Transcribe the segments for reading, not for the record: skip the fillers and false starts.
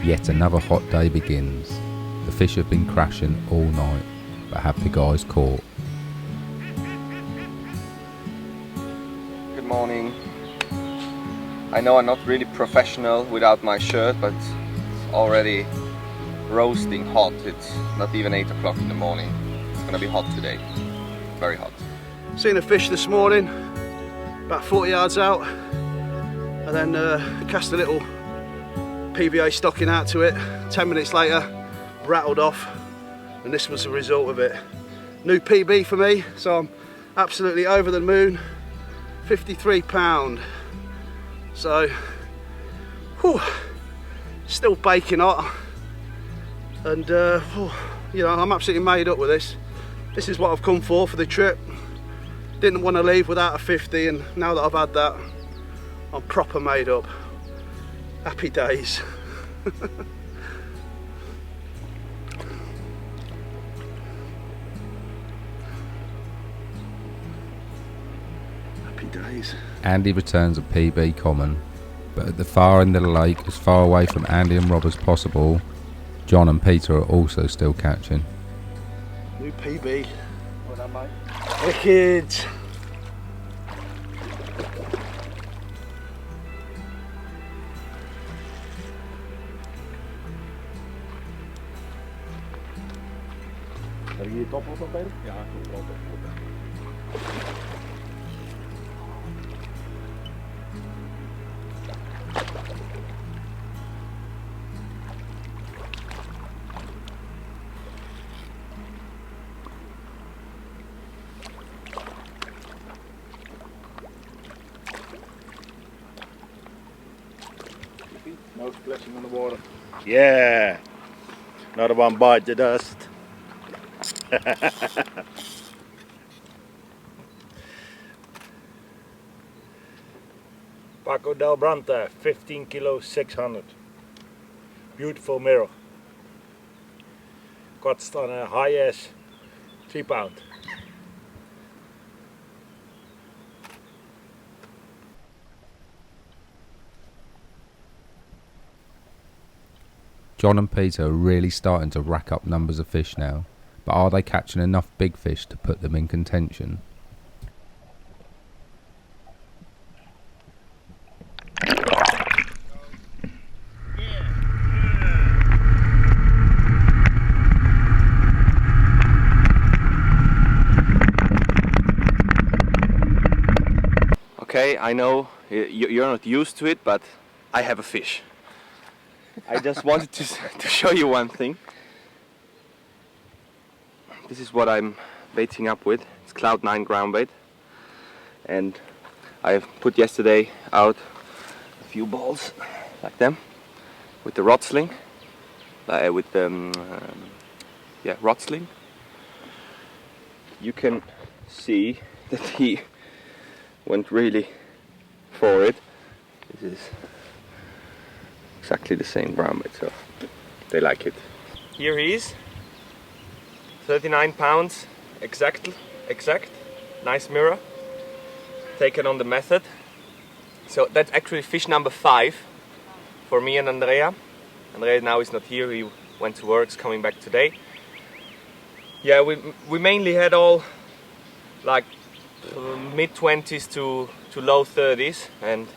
Yet another hot day begins. The fish have been crashing all night, but have the guys caught? Good morning. I know I'm not really professional without my shirt, but it's already roasting hot. It's not even 8 o'clock in the morning. It's gonna be hot today. Very hot. Seen a fish this morning, about 40 yards out, and then cast a little PVA stocking out to it. 10 minutes later, rattled off, and this was the result of it. New PB for me, so I'm absolutely over the moon. 53 pound. So, whew, still baking hot, and you know, I'm absolutely made up with this. This is what I've come for the trip. Didn't want to leave without a 50, and now that I've had that, I'm proper made up. Happy days. Happy days. Andy returns a PB common, but at the far end of the lake, as far away from Andy and Rob as possible, John and Peter are also still catching. New PB. Well done, mate. Wicked. Heb je hier toplot nog bij? Ja, toplot. No splashing on the water. Yeah! Another one bite the dust. Parco del Brenta, 15 kilos, 600. Beautiful mirror. Caught on a high as 3 pound. John and Peter are really starting to rack up numbers of fish now, but are they catching enough big fish to put them in contention? Okay, I know you're not used to it, but I have a fish. I just wanted to show you one thing. This is what I'm baiting up with. It's Cloud9 ground bait, and I put yesterday out a few balls like them with the rod sling, with the rod sling. You can see that he went really for it. This is exactly the same ground bait, so they like it. Here he is, 39 pounds, exact, nice mirror, taken on the method. So that's actually fish number 5 for me and Andrea. Andrea now is not here, he went to work, is coming back today. Yeah, we mainly had all like mid-20s to low 30s, and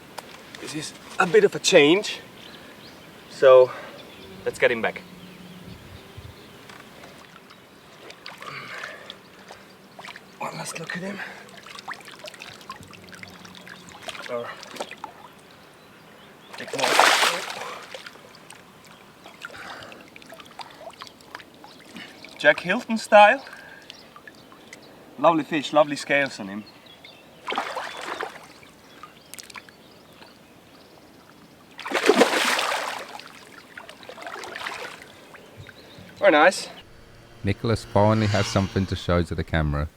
this is a bit of a change. So let's get him back. One last look at him. Or take more. Jack Hilton style. Lovely fish, lovely scales on him. Very nice. Nicholas finally has something to show to the camera.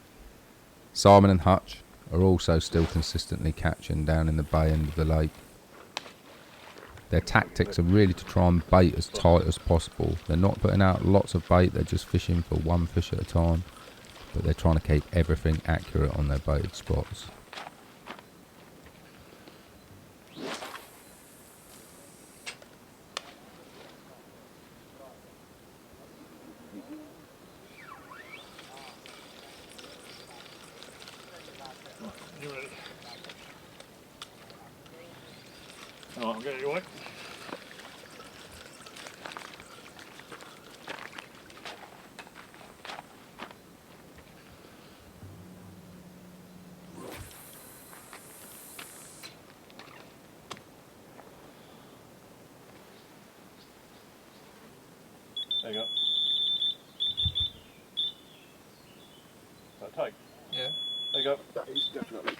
Simon and Hutch are also still consistently catching down in the bay end of the lake. Their tactics are really to try and bait as tight as possible. They're not putting out lots of bait, they're just fishing for one fish at a time, but they're trying to keep everything accurate on their baited spots. You ready? Oh, I'll get it away. There you go. That tight? Yeah. There you go. That is definitely.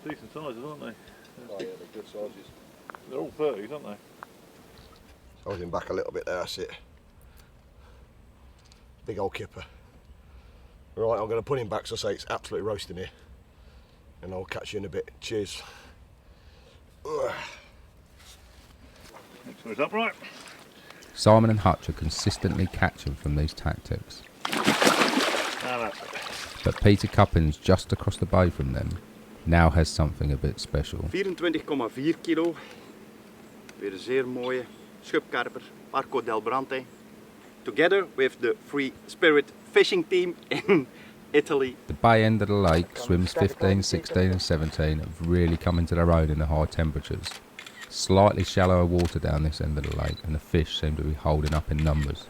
Decent sizes, aren't they? Oh yeah, they're good sizes. They're all 30s, aren't they? Hold him back a little bit there, that's it. Big old kipper. Right, I'm going to put him back so I say it's absolutely roasting here. And I'll catch you in a bit. Cheers. Ugh. Make sure it's upright. Simon and Hutch are consistently catching from these tactics. Ah, that's it. But Peter Cuppins, just across the bay from them, now has something a bit special. 24,4 kilo. Weer een zeer mooie schubkarper, Parco del Brenta. Together with the Free Spirit fishing team in Italy. The bay end of the lake, swims 15, 16 and 17 have really come into their own in the high temperatures. Slightly shallower water down this end of the lake and the fish seem to be holding up in numbers.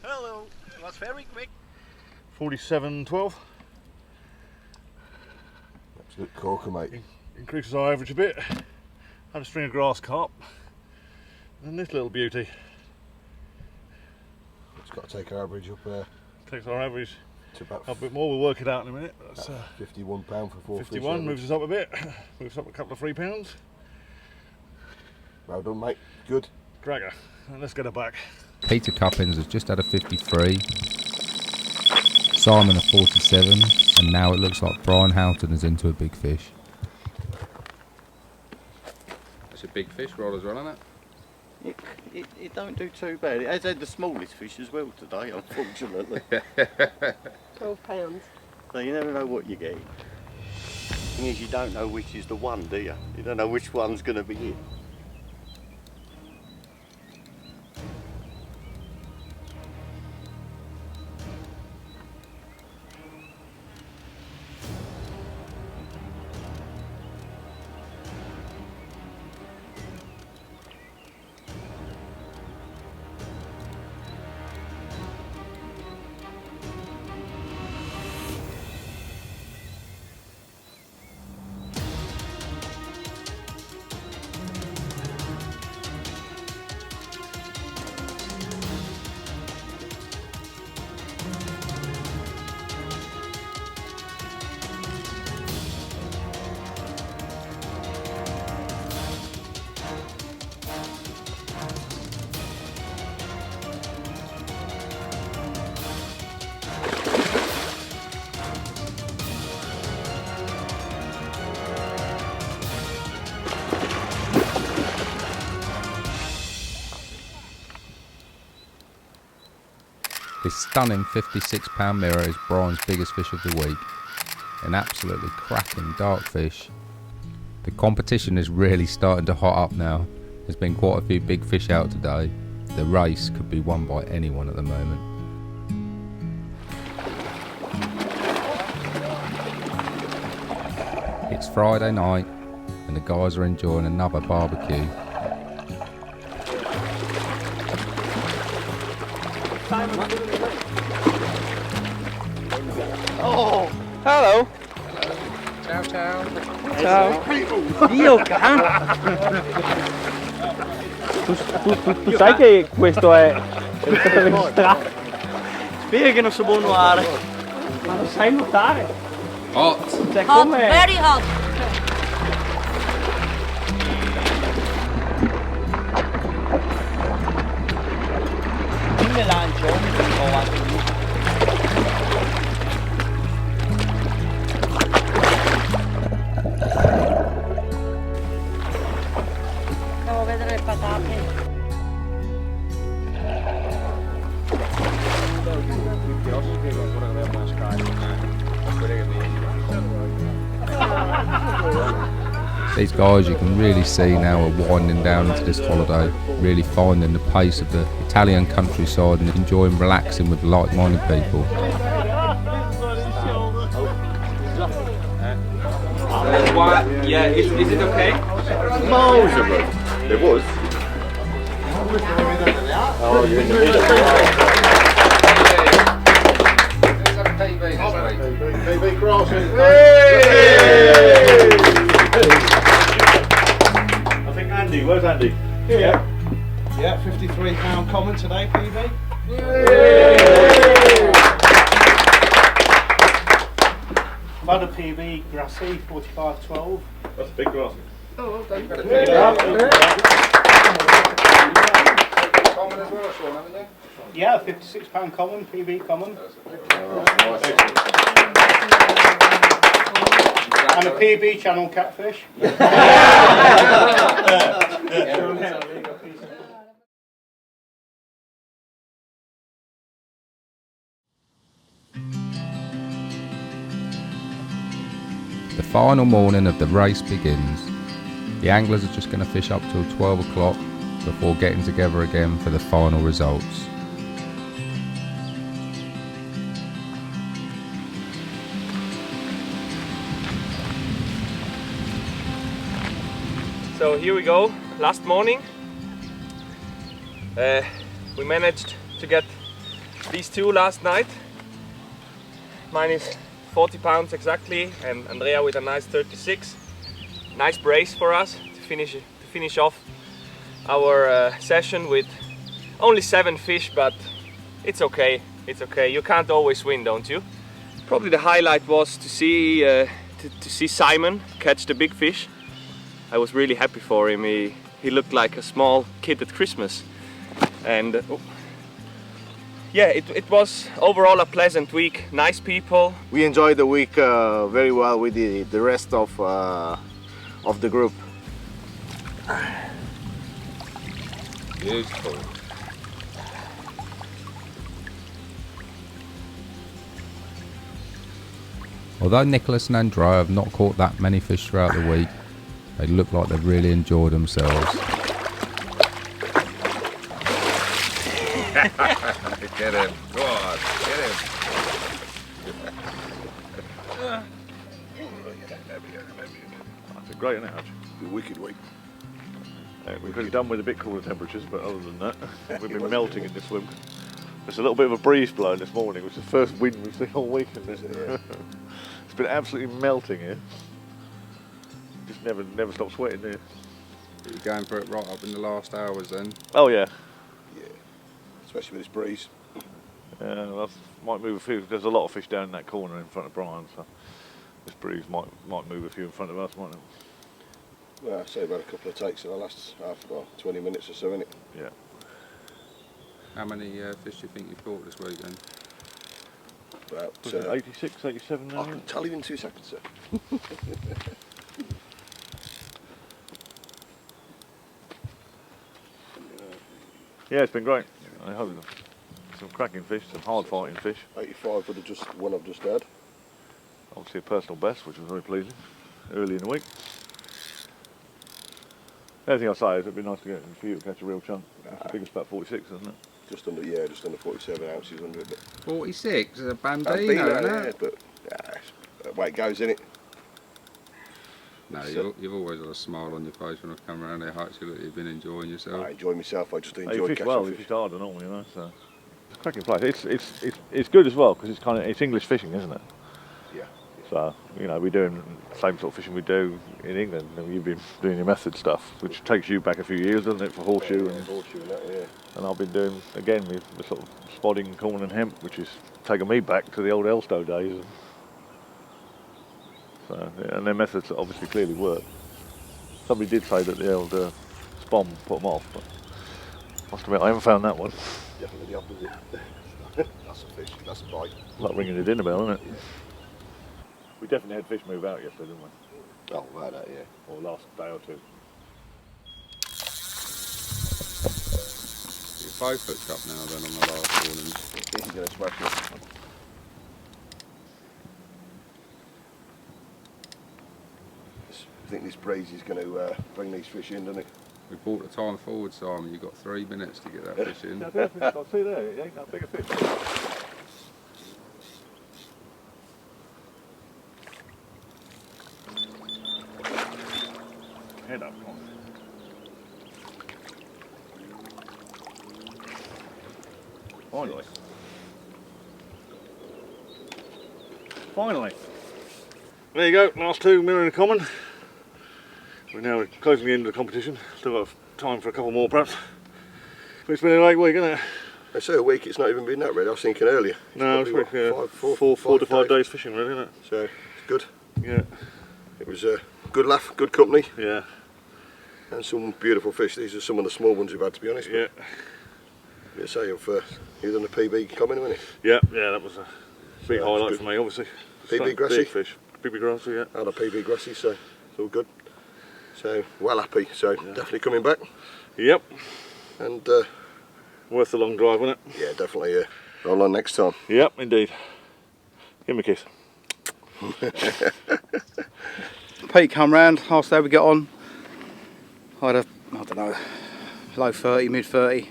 Hello, it was very quick. 47.12. Absolute corker, mate. Increases our average a bit. Had a string of grass carp. And this little beauty. It's got to take our average up there Takes our average to about up a bit more. We'll work it out in a minute. That's £51 for 4 fish. 51, moves us up a bit. Moves up a couple of £3. Well done, mate. Good. Dragger. And let's get her back. Peter Cuppins has just had a 53, Simon a 47, and now it looks like Brian Houghton is into a big fish. That's a big fish roll as well, isn't it? It don't do too bad. It has had the smallest fish as well today, unfortunately. 12 pounds. So you never know what you get. Thing is, you don't know which is the one, do you? You don't know which one's going to be it. This stunning 56-pound mirror is Brian's biggest fish of the week. An absolutely cracking dark fish. The competition is really starting to hot up now. There's been quite a few big fish out today. The race could be won by anyone at the moment. It's Friday night and the guys are enjoying another barbecue. Oh! Hello. Ciao ciao. Ciao. Io tu sai che questo è stato registrato? Spiega che non so buon nuotare. Ma lo sai nuotare? Hot! Cioè Hot, come... very hot. Me lancio, mi avanti. vedere le patate. These guys, you can really see now, are winding down into this holiday, really finding the pace of the Italian countryside and enjoying relaxing with like-minded people. Yeah, is it okay? Miles of it. It was. Oh, you're in the middle. PB crossing. I think Andy, where's Andy? Yeah. Yeah, £53 common today, PB. I've had a PB grassy, 45.12. That's a big grass. Oh, well done. Common as well, Sean, haven't you? Yeah, £56 common, PB common. And a PB channel catfish. The final morning of the race begins. The anglers are just going to fish up till 12 o'clock before getting together again for the final results. So here we go, last morning. We managed to get these two last night. Mine is 40 pounds exactly, and Andrea with a nice 36. Nice brace for us to finish off our session with only 7 fish, but it's okay. It's okay. You can't always win, don't you? Probably the highlight was to see Simon catch the big fish. I was really happy for him. He looked like a small kid at Christmas, and yeah, it was overall a pleasant week. Nice people. We enjoyed the week very well with the rest of the group. Beautiful. Although Nicholas and Andrea have not caught that many fish throughout the week, they look like they've really enjoyed themselves. Get him. Go on. Get him. That's a great, isn't it, Hutch? A wicked week. We've been done with a bit cooler temperatures, but other than that, we've been melting in this swim. There's a little bit of a breeze blowing this morning, which is the first wind we've seen all week. It's been absolutely melting here. Just never stop sweating here. You're going for it right up in the last hours then? Oh yeah. Yeah, especially with this breeze. Yeah, might move a few. There's a lot of fish down in that corner in front of Brian, so this breeze might move a few in front of us, mightn't it? Well, I'd say about a couple of takes in the last 20 minutes or so, innit? Yeah. How many fish do you think you've caught this weekend? About 86, 87 now? I can tell you in 2 seconds, sir. Yeah, it's been great. I hope some cracking fish, some hard fighting fish. 85 for the one I've just had. Obviously a personal best, which was very pleasing early in the week. The only thing I'll say is it'd be nice to get for you to catch a real chunk. It's the biggest, about 46, isn't it? Just under 47 ounces under it. 46 is a bambino, Bambino, isn't yeah, it? but that's the way it goes, innit? No, you've always got a smile on your face when I come around here, Hutch. You look, you've been enjoying yourself. I enjoy myself. I just You enjoy fish catching well, fish. you fish hard and all, you know. So it's a cracking place. It's good as well because it's English fishing, isn't it? Yeah. So we're doing the same sort of fishing we do in England. And you've been doing your method stuff, which takes you back a few years, doesn't it, for horseshoe? Yeah, horseshoe and that, yeah. And I've been doing again with the sort of spotting corn and hemp, which is taking me back to the old Elstow days. So and their methods obviously clearly work. Somebody did say that the old spom put them off, but must admit I haven't found that one. Definitely the opposite. That's a fish, that's a bite. Like ringing the dinner bell, isn't it? We definitely had fish move out yesterday, didn't we? Oh, right, that, yeah. Or last day or two. both hooked up now then on the last warning. He's going to smash it. I think this breeze is going to bring these fish in, doesn't it? We brought the time forward, Simon. You've got 3 minutes to get that fish in. I'll see there, it ain't that big a fish. Head up, come on. Finally. Finally. There you go, last 2 mirror in common. We're now closing the end of the competition. Still got time for a couple more perhaps. But it's been a late week, isn't it? I say a week, it's not even been that really. I was thinking earlier. No, it's four to five days fishing really, isn't it? So, it's good. Yeah. It was a good laugh, good company. Yeah. And some beautiful fish. These are some of the small ones we've had, to be honest. Yeah. You say you've done a PB coming, haven't Yeah, that was a big highlight for me, obviously. PB grassy? Big fish. PB grassy, yeah. Had a PB grassy, so it's all good. So, well happy. So, definitely coming back. Yep. And worth the long drive, wasn't it? Yeah, definitely. Roll on next time. Yep, indeed. Give me a kiss. Pete come round, asked how we get on. I had I don't know, low 30, mid 30.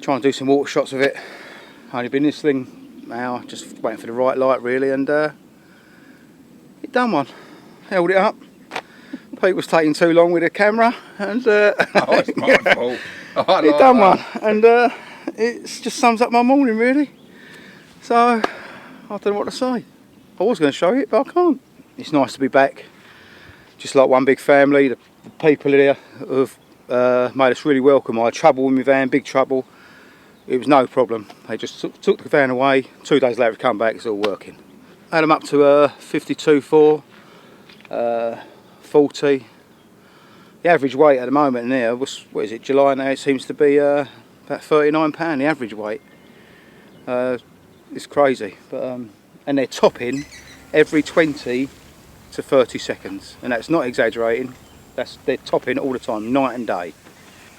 Trying to do some water shots with it. Only been this thing now, just waiting for the right light really, and it done one. Held it up. Pete was taking too long with the camera, and it's my fault. It done one, and it just sums up my morning really. So I don't know what to say. I was going to show it, but I can't. It's nice to be back, just like one big family. The people here have made us really welcome. I had trouble with my van, big trouble. It was no problem. They just took the van away. 2 days later, we come back. It's all working. Had them up to 52.4. 40. The average weight at the moment in there was, what is it, July now, it seems to be about £39, the average weight. It's crazy, but and they're topping every 20 to 30 seconds, and that's not exaggerating. They're topping all the time, night and day.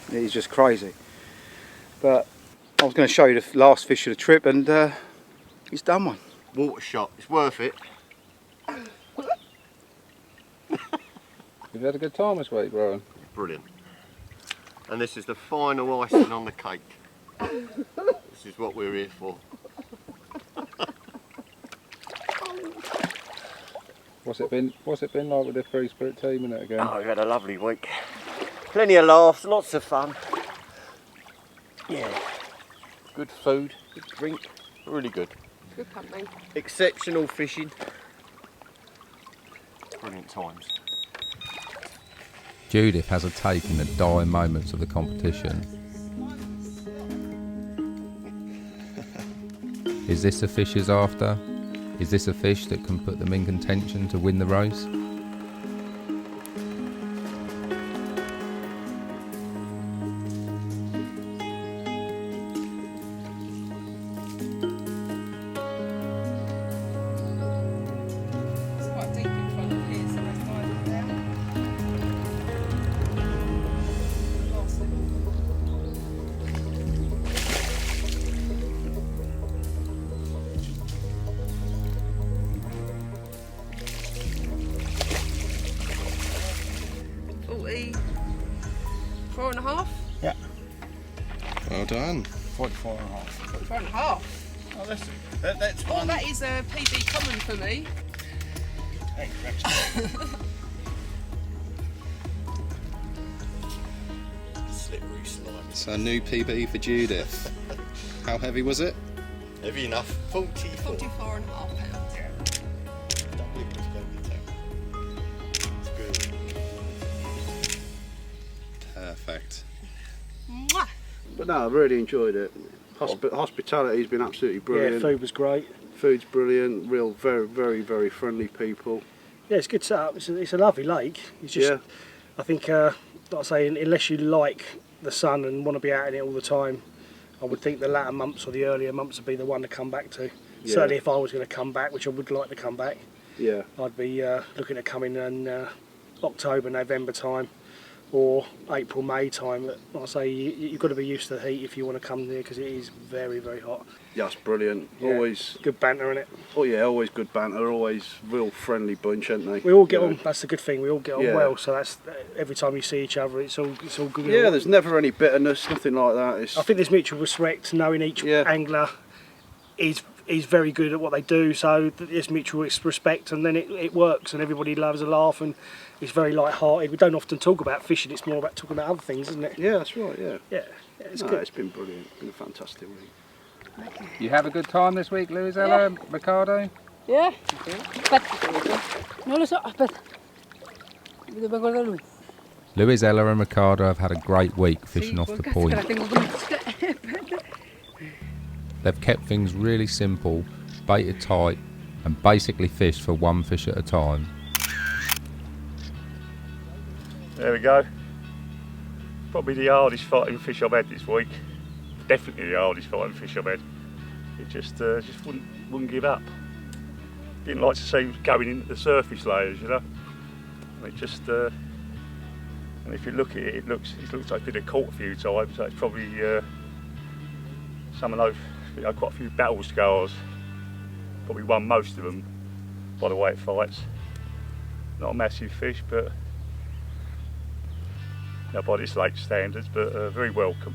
It is just crazy. But I was going to show you the last fish of the trip, and he's done one. Water shot, it's worth it. You've had a good time this week, Brian? Brilliant. And this is the final icing on the cake. This is what we're here for. What's it been like with the Free Spirit team in it again? Oh, we've had a lovely week. Plenty of laughs, lots of fun. Yeah. Good food, good drink, really good. Good company. Exceptional fishing. Brilliant times. Judith has a take in the dying moments of the competition. Is this a fish is after? Is this a fish that can put them in contention to win the race? Four and a half? Yeah. Well done. 44 and a half. 4 and a half? Oh, that's Oh, that is a PB common for me. slippery slime. So a new PB for Judith. How heavy was it? Heavy enough. 44. 44 and a half pounds. Perfect. Mwah. But no, I've really enjoyed it. Hospitality's been absolutely brilliant. Yeah, food was great. Food's brilliant. Real, very, very, very friendly people. Yeah, it's good setup. It's a lovely lake. It's just, I think, like I say, unless you like the sun and want to be out in it all the time, I would think the latter months or the earlier months would be the one to come back to. Yeah. Certainly, if I was going to come back, which I would like to come back, Yeah. I'd be looking at coming in October, November time. or April, May time. But like I say, you've got to be used to the heat if you want to come there, because it is very, very hot. Yeah, it's brilliant. Yeah. Always good banter in it. Oh yeah, always good banter. Always real friendly bunch, aren't they? We all get on. That's the good thing. We all get on Yeah. well. So that's every time you see each other, it's all good. Yeah, there's never any bitterness, nothing like that. I think there's mutual respect, knowing each angler is very good at what they do, so there's mutual respect, and then it works, and everybody loves a laugh, and it's very light-hearted. We don't often talk about fishing; it's more about talking about other things, isn't it? Yeah, that's right. Yeah, it's no, good. It's been brilliant. It's been a fantastic week. You have a good time this week, Louisella, Ricardo? Yeah. Aspetta. Non lo so, aspetta. Devo guardare lui. Louisella and Ricardo have had a great week fishing off the point. They've kept things really simple, baited tight, and basically fished for one fish at a time. There we go. Probably the hardest fighting fish I've had this week. Definitely the hardest fighting fish I've had. It just wouldn't give up. Didn't like to see him going into the surface layers, you know. It just and if you look at it, it looks like it's been caught a few times. So it's probably some of those, you know, quite a few battle scars. Probably won most of them by the way it fights. Not a massive fish, but not by this lake standards, but very welcome.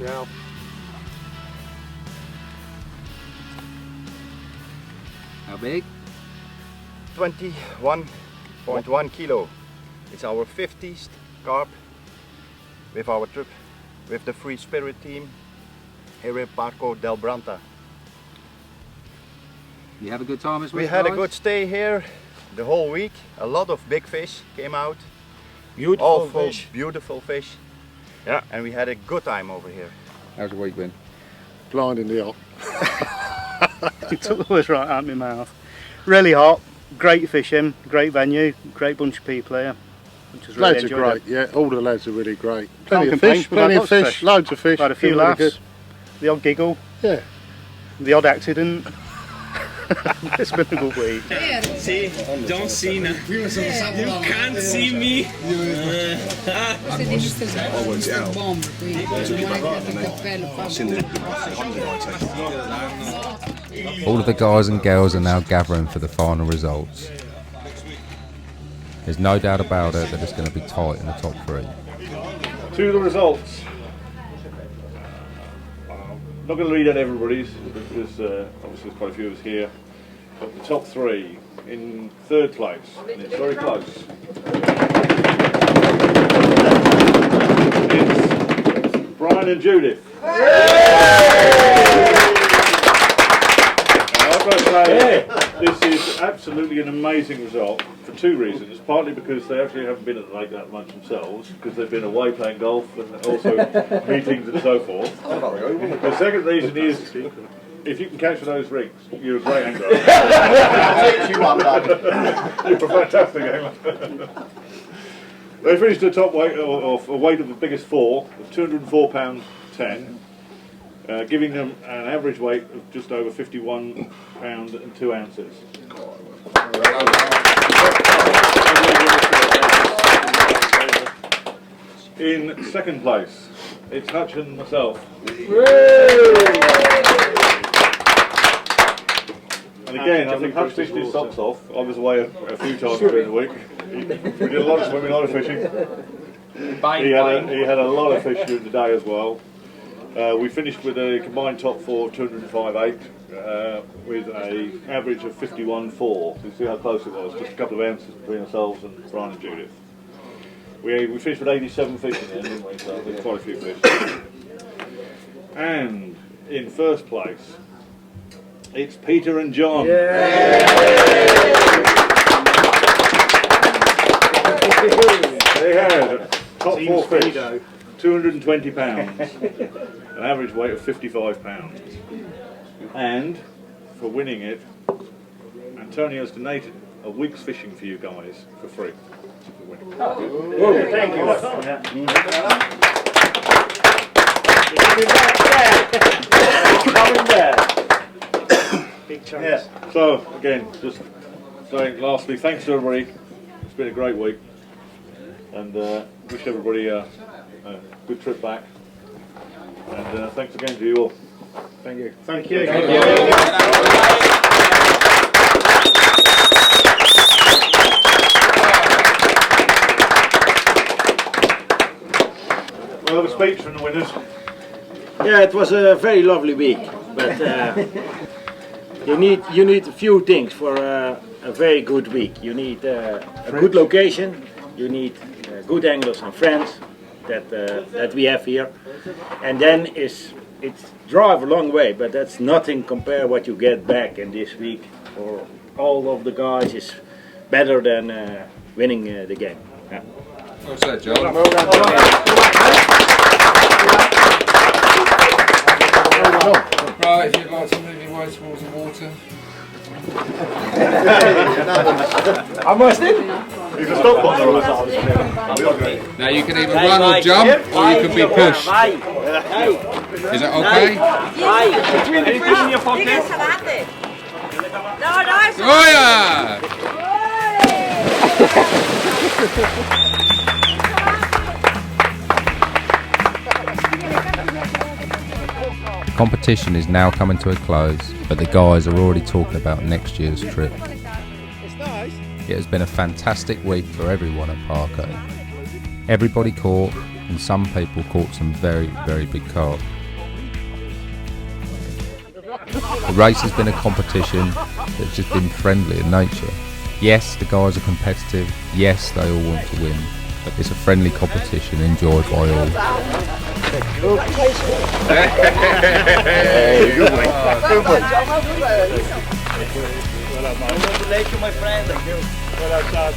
Yeah. How big? 21.1 kilo. It's our 50th carp with our trip with the Free Spirit team here at Parco del Brenta. You have a good time this week, We had a guys? good stay here the whole week. A lot of big fish came out. Beautiful fish. Yeah. And we had a good time over here. How's the week been? Blindingly hot. You took the words right out of my mouth. Really hot, great fishing, great venue, great bunch of people here. Just really Lads are enjoyed great, yeah, all the lads are really great. Can't Plenty of complain, fish, we've had plenty of lots of fish, loads of fish. Had a few Been really laughs, good. the odd giggle, Yeah. the odd accident. It's been a good week. See, don't see now. You can't see me. All of the guys and girls are now gathering for the final results. There's no doubt about it that it's going to be tight in the top three. To the results. I'm not going to read out everybody's because obviously there's quite a few of us here. But the top three in third place, and it's very close. It's Brian and Judith. I've got to say, this is absolutely an amazing result for two reasons. Partly because they actually haven't been at the lake that much themselves, because they've been away playing golf and also meetings and so forth. The second reason is, if you can catch those rigs, you're a great angler. You're a fantastic angler. They finished the top weight, or a weight of the biggest four, of £204.10. Giving them an average weight of just over 51 pounds and 2 ounces. In second place, it's Hutch and myself. And again, I think Hutch fished his socks off. I was away a few times during the week. We did a lot of swimming, a lot of fishing. He had a lot of fish during the day as well. We finished with a combined top four of 205.8 with an average of 51.4. You see how close it was, just a couple of ounces between ourselves and Brian and Judith. We finished with 87 fish in there, didn't we? So there's quite a few fish. And in first place, it's Peter and John. They had top four fish, 220 pounds, an average weight of 55 pounds. And for winning it, Antonio's donated a week's fishing for you guys for free. Thank you. Big chunks. Yeah. So again, just saying lastly, thanks to everybody. It's been a great week, and wish everybody a good trip back. And thanks again to you all. Thank you. Thank you. Thank you. We'll have a speech from the winners. Yeah, it was a very lovely week, but you need a few things for a very good week. You need a good location, you need good anglers and friends that we have here, and then it's drive a long way, but that's nothing compared what you get back in this week for all of the guys is better than winning the game. Yeah. Well said, John. Right, if you'd like to move your way towards the water. I must in. You can stop button. Now you can either run or jump, or you can be pushed. Is that okay? Between the fish in your pocket. Oh yeah! The competition is now coming to a close, but the guys are already talking about next year's trip. It has been a fantastic week for everyone at Parco. Everybody caught, and some people caught some very, very big carp. The race has been a competition that's just been friendly in nature. Yes, the guys are competitive, yes, they all want to win, but it's a friendly competition enjoyed by all. Hey, good one. Congratulations, my friend. Thank you. Well done.